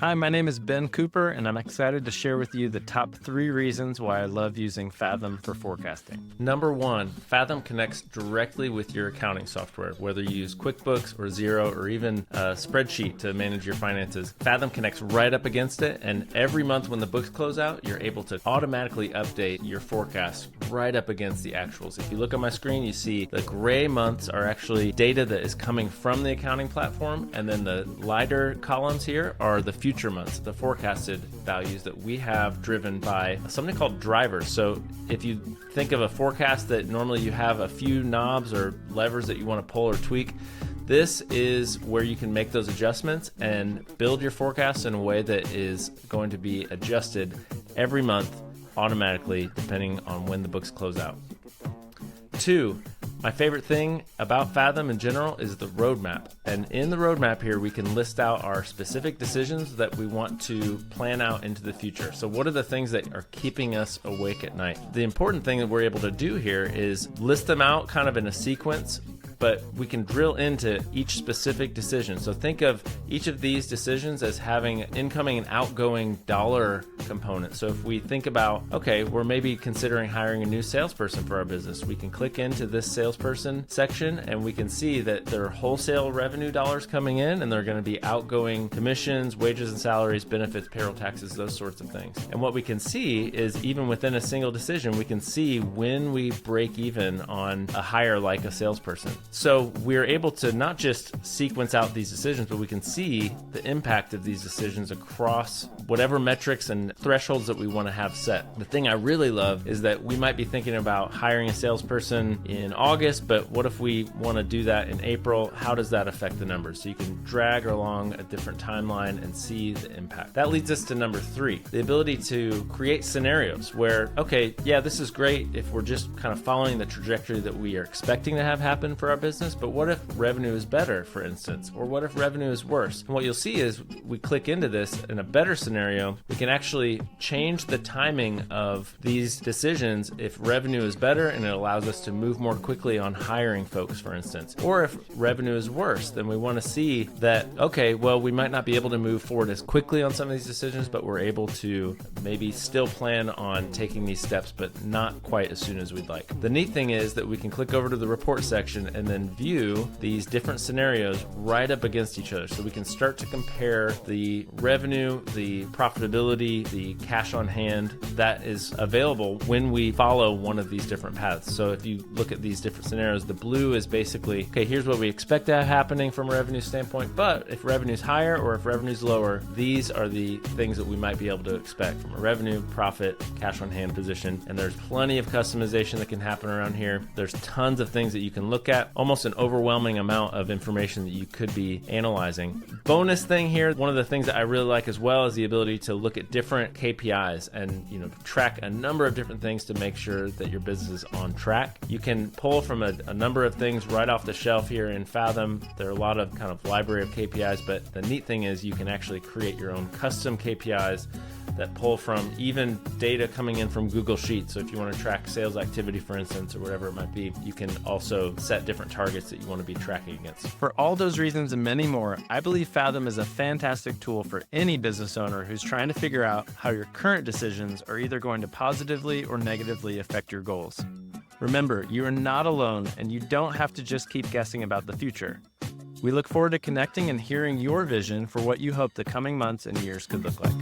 Hi, my name is Ben Cooper, and I'm excited to share with you the top 3 reasons why I love using Fathom for forecasting. Number 1, Fathom connects directly with your accounting software, whether you use QuickBooks or Xero or even a spreadsheet to manage your finances. Fathom connects right up against it, and every month when the books close out, you're able to automatically update your forecast right up against the actuals. If you look on my screen, you see the gray months are actually data that is coming from the accounting platform, and then the lighter columns here are the future months, the forecasted values that we have driven by something called drivers. So if you think of a forecast that normally you have a few knobs or levers that you want to pull or tweak, this is where you can make those adjustments and build your forecast in a way that is going to be adjusted every month automatically depending on when the books close out. 2, my favorite thing about Fathom in general is the roadmap. And in the roadmap here, we can list out our specific decisions that we want to plan out into the future. So what are the things that are keeping us awake at night? The important thing that we're able to do here is list them out kind of in a sequence, but we can drill into each specific decision. So think of each of these decisions as having incoming and outgoing dollar components. So if we think about, okay, we're maybe considering hiring a new salesperson for our business, we can click into this salesperson section and we can see that there are wholesale revenue dollars coming in and they're going to be outgoing commissions, wages and salaries, benefits, payroll taxes, those sorts of things. And what we can see is even within a single decision, we can see when we break even on a hire like a salesperson. So we're able to not just sequence out these decisions, but we can see the impact of these decisions across whatever metrics and thresholds that we want to have set. The thing I really love is that we might be thinking about hiring a salesperson in August, but what if we want to do that in April? How does that affect the numbers? So you can drag along a different timeline and see the impact. That leads us to number 3, the ability to create scenarios where, okay, yeah, this is great if we're just kind of following the trajectory that we are expecting to have happen for our business, but what if revenue is better, for instance, or what if revenue is worse? And what you'll see is we click into this in a better scenario, we can actually change the timing of these decisions if revenue is better, and it allows us to move more quickly on hiring folks, for instance. Or if revenue is worse, then we want to see that, okay, well, we might not be able to move forward as quickly on some of these decisions, but we're able to maybe still plan on taking these steps, but not quite as soon as we'd like. The neat thing is that we can click over to the report section and then view these different scenarios right up against each other. So we can start to compare the revenue, the profitability, the cash on hand that is available when we follow one of these different paths. So if you look at these different scenarios, the blue is basically, okay, here's what we expect to have happening from a revenue standpoint, but if revenue's higher or if revenue's lower, these are the things that we might be able to expect from a revenue, profit, cash on hand position. And there's plenty of customization that can happen around here. There's tons of things that you can look at, almost an overwhelming amount of information that you could be analyzing. Bonus thing here, one of the things that I really like as well is the ability to look at different KPIs and track a number of different things to make sure that your business is on track. You can pull from a number of things right off the shelf here in Fathom. There are a lot of kind of library of KPIs, but the neat thing is you can actually create your own custom KPIs that pull from even data coming in from Google Sheets. So if you want to track sales activity, for instance, or whatever it might be, you can also set different targets that you want to be tracking against. For all those reasons and many more, I believe Fathom is a fantastic tool for any business owner who's trying to figure out how your current decisions are either going to positively or negatively affect your goals. Remember, you are not alone, and you don't have to just keep guessing about the future. We look forward to connecting and hearing your vision for what you hope the coming months and years could look like.